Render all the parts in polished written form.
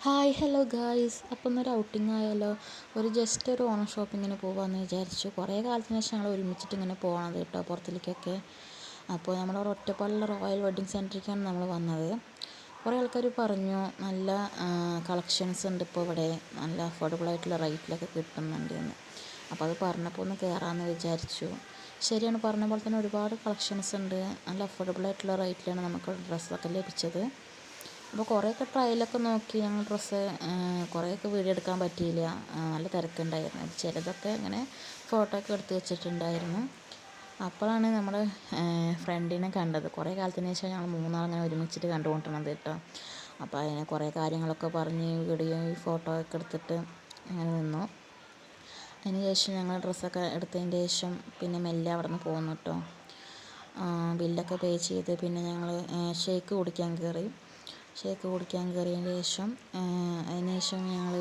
Hi hello guys, അപ്പോൾ ഇന്നൊരു outing ആയാലോ? ജസ്റ്റ് ഒരു ഓണം ഷോപ്പിങ്ങിന് പോകാമെന്ന് വിചാരിച്ചു. കുറേ കാലത്തിന് ശേഷം ഞങ്ങൾ ഒരുമിച്ചിട്ട് ഇങ്ങനെ പോകണത് കേട്ടോ, പുറത്തിലേക്കൊക്കെ. അപ്പോൾ നമ്മുടെ ഒറ്റപ്പാലം റോയൽ വെഡ്ഡിങ് സെൻറ്ററിലേക്കാണ് നമ്മൾ വന്നത്. കുറേ ആൾക്കാർ പറഞ്ഞു നല്ല കളക്ഷൻസ് ഉണ്ട് ഇപ്പോൾ ഇവിടെ, നല്ല അഫോർഡബിൾ ആയിട്ടുള്ള റേറ്റിലൊക്കെ കിട്ടുന്നുണ്ട് എന്ന്. അപ്പോൾ അത് പറഞ്ഞപ്പോൾ ഒന്ന് കയറാമെന്ന് വിചാരിച്ചു. ശരിയാണ്, പറഞ്ഞ പോലെ തന്നെ ഒരുപാട് കളക്ഷൻസ് ഉണ്ട്. നല്ല അഫോർഡബിൾ ആയിട്ടുള്ള റേറ്റിലാണ് നമുക്ക് ഡ്രസ്സൊക്കെ ലഭിച്ചത്. അപ്പോൾ കുറേയൊക്കെ ട്രയലൊക്കെ നോക്കി ഞങ്ങൾ ഡ്രസ്സ്, കുറേയൊക്കെ വീഡിയോ എടുക്കാൻ പറ്റിയില്ല, നല്ല തിരക്കുണ്ടായിരുന്നു. ചിലതൊക്കെ ഇങ്ങനെ ഫോട്ടോ ഒക്കെ എടുത്ത് വെച്ചിട്ടുണ്ടായിരുന്നു. അപ്പോഴാണ് നമ്മുടെ ഫ്രണ്ടിനെ കണ്ടത്. കുറേ കാലത്തിന് ശേഷം ഞങ്ങൾ മൂന്നാളിങ്ങനെ ഒരുമിച്ചിട്ട് കണ്ടുകൊണ്ടിരുന്നത് കേട്ടോ. അപ്പോൾ അതിനെ കുറേ കാര്യങ്ങളൊക്കെ പറഞ്ഞ് വീഡിയോ ഫോട്ടോ ഒക്കെ എടുത്തിട്ട് അങ്ങനെ നിന്നു. അതിന് ശേഷം ഞങ്ങൾ ഡ്രസ്സൊക്കെ എടുത്തതിന് ശേഷം പിന്നെ മെല്ലെ അവിടെ നിന്ന് പോന്നു കേട്ടോ. ബില്ലൊക്കെ പേ ചെയ്ത് പിന്നെ ഞങ്ങൾ ഷേക്ക് കുടിക്കാൻ കയറിയതിന് ശേഷം അതിന് ശേഷം ഞങ്ങൾ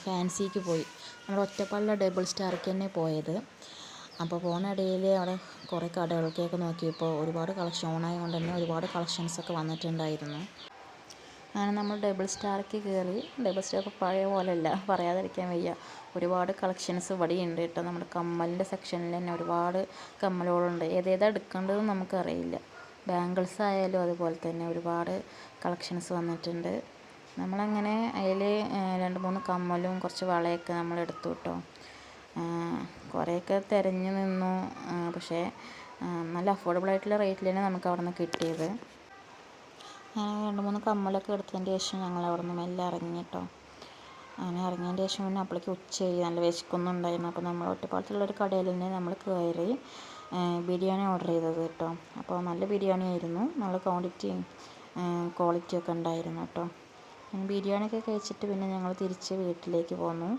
ഫാൻസിക്ക് പോയി. നമ്മൾ ഒറ്റപ്പാലിലെ ഡബിൾ സ്റ്റാർക്ക് തന്നെ പോയത്. അപ്പോൾ പോകുന്ന ഇടയിൽ അവിടെ കുറേ കടകളൊക്കെ നോക്കിയപ്പോൾ ഒരുപാട് കളക്ഷൻ, ഓണായതുകൊണ്ട് തന്നെ ഒരുപാട് കളക്ഷൻസൊക്കെ വന്നിട്ടുണ്ടായിരുന്നു. അങ്ങനെ നമ്മൾ ഡബിൾ സ്റ്റാർക്ക് കയറി. ഡബിൾ സ്റ്റാർ പഴയ പോലെയല്ല, പറയാതിരിക്കാൻ വയ്യ. ഒരുപാട് കളക്ഷൻസ് ഇവിടെ ഉണ്ട് കേട്ടോ. നമ്മുടെ കമ്മലിൻ്റെ സെക്ഷനിൽ തന്നെ ഒരുപാട് കമ്മലുകളുണ്ട്. ഏതേതാ എടുക്കേണ്ടതെന്ന് നമുക്കറിയില്ല. ബാംഗിൾസ് ആയാലും അതുപോലെ തന്നെ ഒരുപാട് കളക്ഷൻസ് വന്നിട്ടുണ്ട്. നമ്മളങ്ങനെ അതിൽ 2-3 കമ്മലും കുറച്ച് വളയൊക്കെ നമ്മൾ എടുത്തു കേട്ടോ. കുറേയൊക്കെ തിരഞ്ഞു നിന്നു, പക്ഷേ നല്ല അഫോർഡബിൾ ആയിട്ടുള്ള റേറ്റിൽ തന്നെ നമുക്ക് അവിടെ നിന്ന് കിട്ടിയത്. 2-3 കമ്മലൊക്കെ എടുത്തതിന് ശേഷം ഞങ്ങൾ അവിടെ നിന്ന് മെല്ലെ ഇറങ്ങി കേട്ടോ. അങ്ങനെ ഇറങ്ങിയതിന് ശേഷം പിന്നെ അപ്പോഴേക്ക് ഉച്ചയായി, നല്ല വിശക്കുന്നുണ്ടായിരുന്നു. അപ്പോൾ നമ്മൾ ഒറ്റപ്പാലത്തുള്ളൊരു കടയിൽ തന്നെ നമ്മൾ കയറി ബിരിയാണി ഓർഡർ ചെയ്തത് കേട്ടോ. അപ്പോൾ നല്ല ബിരിയാണി ആയിരുന്നു, നല്ല ക്വാളിറ്റി ഒക്കെ ഉണ്ടായിരുന്നു കേട്ടോ. ബിരിയാണിയൊക്കെ കഴിച്ചിട്ട് പിന്നെ ഞങ്ങൾ തിരിച്ച് വീട്ടിലേക്ക് പോന്നു.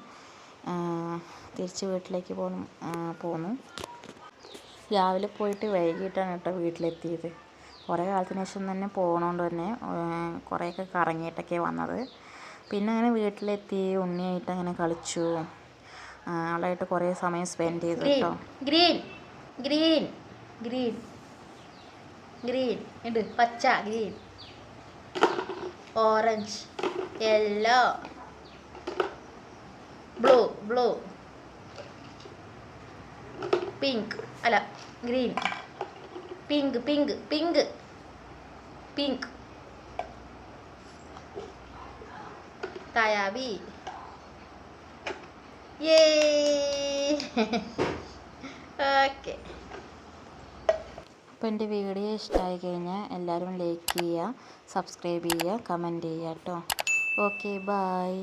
രാവിലെ പോയിട്ട് വൈകിട്ടാണ് കേട്ടോ വീട്ടിലെത്തിയത്. കുറേ കാലത്തിന് ശേഷം തന്നെ പോകണോണ്ട് തന്നെ കുറേയൊക്കെ കറങ്ങിയിട്ടൊക്കെ വന്നത്. പിന്നെ അങ്ങനെ വീട്ടിലെത്തി ഉണ്ണിയായിട്ട് അങ്ങനെ കളിച്ചു, ആളായിട്ട് കുറേ സമയം സ്പെൻഡ് ചെയ്തു കേട്ടോ. ഗ്രീൻ ഗ്രീൻ ഗ്രീൻ ഗ്രീൻ ഉണ്ട്, പച്ച, green, orange, yellow, blue, pink, അല്ല ഗ്രീൻ, പിങ്ക്, തായാബി, ഓക്കെ. അപ്പോൾ എൻ്റെ വീഡിയോ ഇഷ്ടമായി കഴിഞ്ഞാൽ എല്ലാവരും ലൈക്ക് ചെയ്യുക, സബ്സ്ക്രൈബ് ചെയ്യുക, കമൻറ്റ് ചെയ്യുക കേട്ടോ. Okay, bye.